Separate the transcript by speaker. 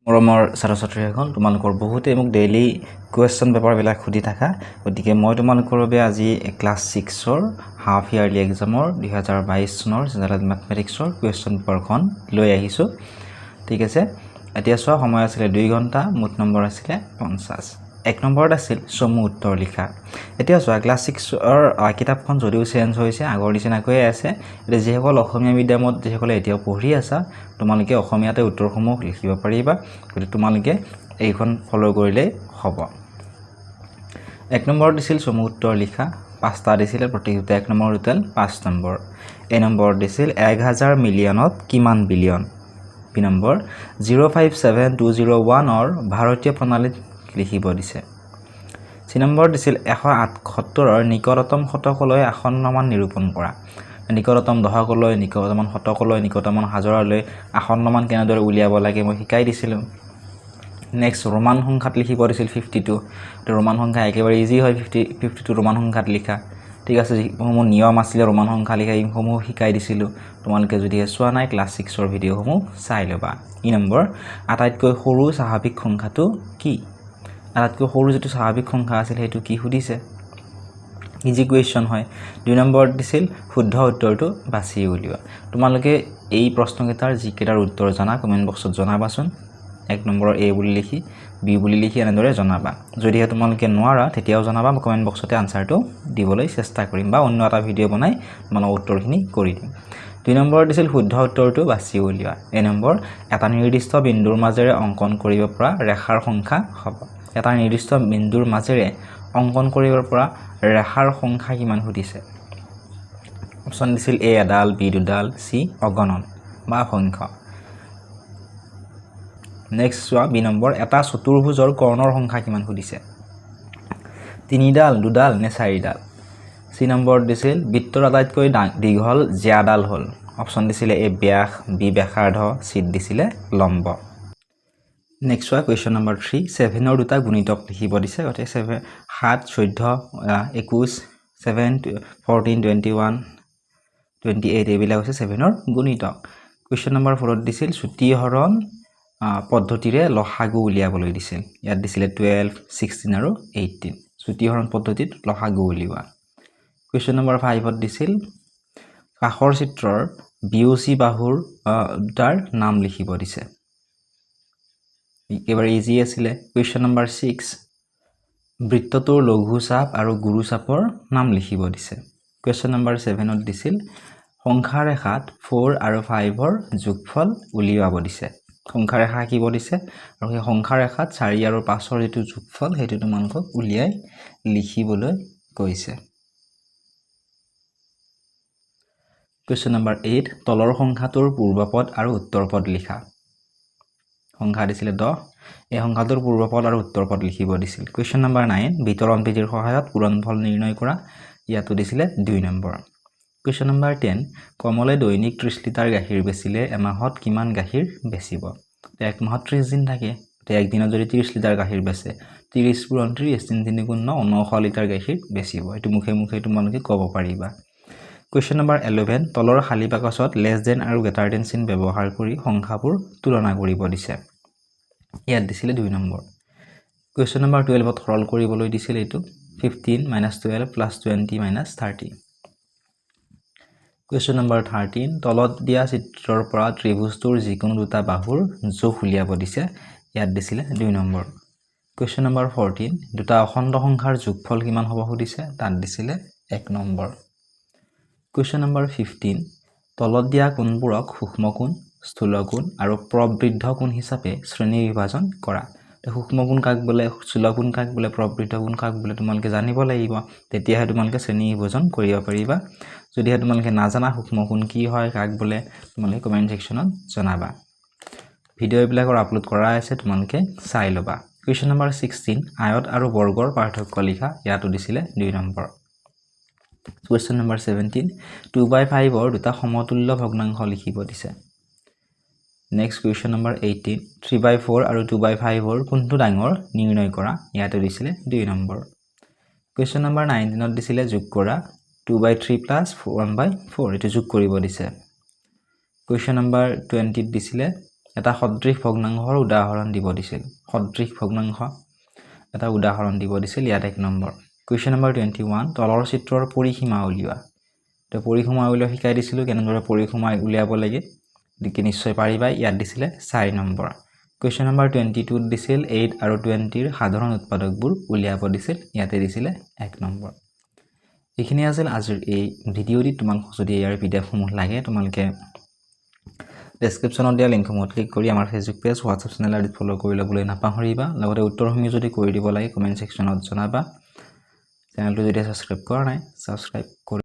Speaker 1: মৰমৰ ছাত্ৰ-ছাত্ৰীসকল তোমালোকৰ বহুতে মোক ডেইলি কুৱেশ্যন পেপাৰবিলাক সুধি থাকা গতিকে মই তোমালোকৰ বাবে আজি ক্লাছ 6ৰ হাফ ইয়াৰলি এক্সামৰ 2022 চনৰ জেনেৰেল মেথমেটিক্সৰ কুৱেশ্যন পেপাৰখন লৈ আহিছোঁ ঠিক আছে এতিয়া চোৱা সময় আছিল 2 ঘণ্টা মুঠ নম্বৰ আছিল 50 এক নম্বৰত আছিল চমু উত্তৰ লিখা এতিয়া চোৱা ক্লাছ 6ৰ কিতাপখন যদিও চেঞ্জ হৈছে আগৰ নিচিনাকৈ আছে এতিয়া যেসকল অসমীয়া মিডিয়ামত যেসকলে এতিয়াও পঢ়ি আছা তোমালোকে অসমীয়াতে উত্তৰসমূহ লিখিব পাৰিবা গতিকে তোমালোকে এইখন ফলো কৰিলে হ'ব এক নম্বৰত দিছিল চমু উত্তৰ লিখা পাঁচটা দিছিল প্ৰতিটোতে এক নম্বৰ টোটেল 5 নম্বৰ এ নম্বৰত দিছিল 1000 মিলিয়নত কিমান বিলিয়ন বি নম্বৰ 057201 অৰ ভাৰতীয় প্ৰণালীত লিখিব দিছে সি নম্বৰ দিছিল 178 অৰ নিকটতম শতকলৈ আসন্নমান নিৰূপণ কৰা নিকটতম দশকলৈ নিকটতম শতকলৈ নিকটতম হাজাৰলৈ আসন্নমান কেনেদৰে উলিয়াব লাগে মই শিকাই দিছিলো নেক্সট ৰোমান সংখ্যাত লিখিব দিছিল 52 ৰোমান সংখ্যা একেবাৰে ইজি হয় 52 ৰোমান সংখ্যাত লিখা ঠিক আছে যিসমূহ নিয়ম আছিল ৰোমান সংখ্যা লিখা এইসমূহ শিকাই দিছিলো তোমালোকে যদি চোৱা নাই ক্লাছ 6ৰ ভিডিঅসমূহ চাই লবা ই নম্বৰ আটাইতকৈ সৰু স্বাভাৱিক সংখ্যাটো কি আটাইতকৈ সৰু যেটো স্বাভাৱিক সংখ্যা আছিল হেতু কি সুধিছে ইজি কুৱেশ্যন হয় 2 নম্বৰত দিছিল শুদ্ধ উত্তৰটো বাছি উলিওৱা তোমালোকে এই প্ৰশ্নকেইটাৰ জিকেটাৰ উত্তৰ জানা কমেন্ট বক্সত জনাবাচোন এক নম্বৰ এ বুলি লিখি বি বুলি লিখি এনেদৰে জনাবা যদি তোমালোকে নোৱাৰা তেতিয়াও জনাবা কমেন্ট বক্সতে আনসাৰটো দিবলৈ চেষ্টা কৰিম বা অন্য এটা ভিডিঅ বনাই মানে উত্তৰখিনি কৰি দিম 2 নম্বৰত দিছিল শুদ্ধ উত্তৰটো বাছি উলিওৱা এ নম্বৰ এটা নিৰ্দিষ্ট বিন্দুৰ মাজেৰে অংকন কৰিব পৰা ৰেখাৰ সংখ্যা হ'ব এটা নিৰ্দিষ্ট বিন্দুৰ মাজেৰে অংকন কৰিব পৰা ৰেখাৰ সংখ্যা কিমান সুধিছে অপচন দিছিল এ এডাল বি দুডাল সি অগণন বা সংখ্যা নেক্সট চোৱা বি নম্বৰ এটা চতুৰ্ভুজৰ কৰ্ণৰ সংখ্যা কিমান সুধিছে তিনিডাল দুডাল নে চাৰিডাল সি নম্বৰ দিছিল বৃত্তৰ আটাইতকৈ দীঘল জ্যাডাল হল অপচন দিছিল এ ব্যাস বি ব্যাসাৰ্ধ সি দিছিল লম্ব নেক্সট চোৱা কুৱেশ্যন নম্বৰ 3 7 ৰ দুটা গুণিতক লিখিব দিছে গতে 7 7 14 21 7 14 21 28 এইবিলাক হৈছে 7 ৰ গুণিতক কুৱেশ্যন নম্বৰ 4 ত দিছিল ছুটি হৰণ পদ্ধতিৰে লসাগু উলিয়াবলৈ দিছিল ইয়াত দিছিল 12 16 আৰু 18 ছুটি হৰণ পদ্ধতিত লসাগু উলিওৱা কুৱেশ্যন নম্বৰ 5 ত দিছিল কাষৰ চিত্ৰৰ বিওচি বাহুৰ দুটাৰ নাম লিখিব দিছে একেবাৰে ইজি আছিল কুৱেশ্যন নম্বৰ 6 বৃত্তটোৰ লঘু চাপ আৰু গুৰু চাপৰ নাম লিখিব দিছে কুৱেশ্যন নম্বৰ 7 ত দিছিল সংখ্যা ৰেখাত 4 আৰু 5 ৰ যোগফল উলিয়াব দিছে সংখ্যা ৰেখা কিব দিছে আৰু এই সংখ্যা ৰেখাত 4 আৰু 5 ৰ যেটো যোগফল হেতু তোমালোকক উলিয়াই লিখিবলৈ কৈছে কুৱেশ্যন নম্বৰ 8 তলৰ সংখ্যাটোৰ পূৰ্বপদ আৰু উত্তৰপদ লিখা সংখ্যা দিছিল 10 এই সংখ্যাটোৰ পূৰ্বপদ আৰু উত্তৰপদ লিখিব দিছিল কুৱেশ্যন নম্বৰ 9 বিতৰণ বিধিৰ সহায়ত পূৰণফল নিৰ্ণয় কৰা ইয়াতো দিছিল 2 নম্বৰ কুৱেশ্যন নম্বৰ 10 কমলে দৈনিক 30 লিটাৰ গাখীৰ বেচিলে এমাহত কিমান গাখীৰ বেচিব এক মাহত 30 দিন থাকে তে এক দিনত যদি 30 লিটাৰ গাখীৰ বেচে 30 পূৰণ 30 3 3 গুণ 9 লিটাৰ গাখীৰ বেচিব এটো মুখে মুখে তোমালোকে ক'ব পাৰিবা কুৱেশ্যন নম্বৰ 11 তলৰ খালী বাকচত লেছ দেন আৰু গ্ৰেটাৰ দেন চিন ব্যৱহাৰ কৰি সংখ্যাবোৰ তুলনা কৰিব দিছে ইয়াত দিছিল 2 নম্বৰ কুৱেশ্যন নম্বৰ 12 ত সৰল কৰিবলৈ দিছিল এটো 15 - 12 + 20 - 30 কুৱেশ্যন নম্বৰ 13 তলত দিয়া চিত্ৰৰ পৰা ত্ৰিভুজটোৰ যিকোনো দুটা বাহুৰ যোগ উলিয়াব দিছে ইয়াত দিছিল 2 নম্বৰ কুৱেশ্যন নম্বৰ 14 দুটা অখণ্ড সংখ্যাৰ যোগফল কিমান হ'ব সুধিছে তাত দিছিল 1 নম্বৰ কুৱেশ্যন নম্বৰ 15 তলত দিয়া কোণবোৰক সূক্ষ্ম কোণ স্থূল কোণ আৰু প্ৰবৃদ্ধ কোণ হিচাপে শ্ৰেণী বিভাজন কৰা সূক্ষ্ম কোণ কাক বোলে স্থূল কোণ কাক বোলে প্ৰবৃদ্ধ কোণ কাক বোলে তোমালোকে জানিব লাগিব তেতিয়াহে তোমালোকে শ্ৰেণী বিভাজন কৰিব পাৰিবা যদি তোমালোকে নাজানা সূক্ষ্ম কোণ কি হয় কাক বোলে তোমালোকে কমেন্ট সেকশনত জনাবা ভিডিও বিলাকৰ আপলোড কৰা আছে তোমালোকে চাই লবা কুৱেশ্যন নম্বৰ 16 আয়ত আৰু বৰ্গৰ পাৰ্থক্য লিখা ইয়াতো দিছিল 2 নম্বৰ কুৱেশ্যন নম্বৰ 17 2/5 ৰ দুটা সমতুল্য ভগ্নাংশ লিখিব দিছে নেক্সট কুৱেশ্যন নম্বৰ 18 3/4 আৰু 2/5 ৰ কোনটো ডাঙৰ নিৰ্ণয় কৰা ইয়াতো দিছিল 2 নম্বৰ কুৱেশ্যন নম্বৰ 19 ত দিছিল যোগ কৰা 2/3 + 1/4 এটো যোগ কৰিব দিছে কুৱেশ্যন নম্বৰ 20 ত দিছিল এটা সদৃশ ভগ্নাংশৰ উদাহৰণ দিব দিছিল সদৃশ ভগ্নাংশ এটা উদাহৰণ দিব দিছিল ইয়াত 1 নম্বৰ কুৱেশ্যন নম্বৰ 21 তলৰ চিত্ৰৰ পৰিসীমা উলিওৱা তো পৰিসীমা উলিওৱা শিকাই দিছিল কেনেদৰে পৰিসীমা উলিয়াব লাগে দিকে নিশ্চয় পাৰিবা ইয়াত দিছিলে 4 নম্বৰ কুৱেশ্যন নম্বৰ 22 দিছিল 8 আৰু 20 ৰ সাধাৰণ উৎপাদকবোৰ উলিয়াব দিছিল ইয়াতে দিছিলে 1 নম্বৰ এইখিনি আছিল আজিৰ এই ভিডিঅ'টি তোমাক যদি ইয়াৰ পিডিএফ সমূহ লাগে তোমালকে ডেসক্ৰিপচনত দিয়া লিংকসমূহত ক্লিক কৰি আমাৰ ফেসবুক পেজ WhatsApp চেনেল আদি ফলো কৰি লবলৈ নাপাহৰিবা লগতে উত্তৰসমূহ যদি কৰি দিব লাগে কমেন্ট সেকশনত জনাবা চেনেলটো যদি সাবস্ক্ৰাইব কৰা নাই সাবস্ক্ৰাইব কৰি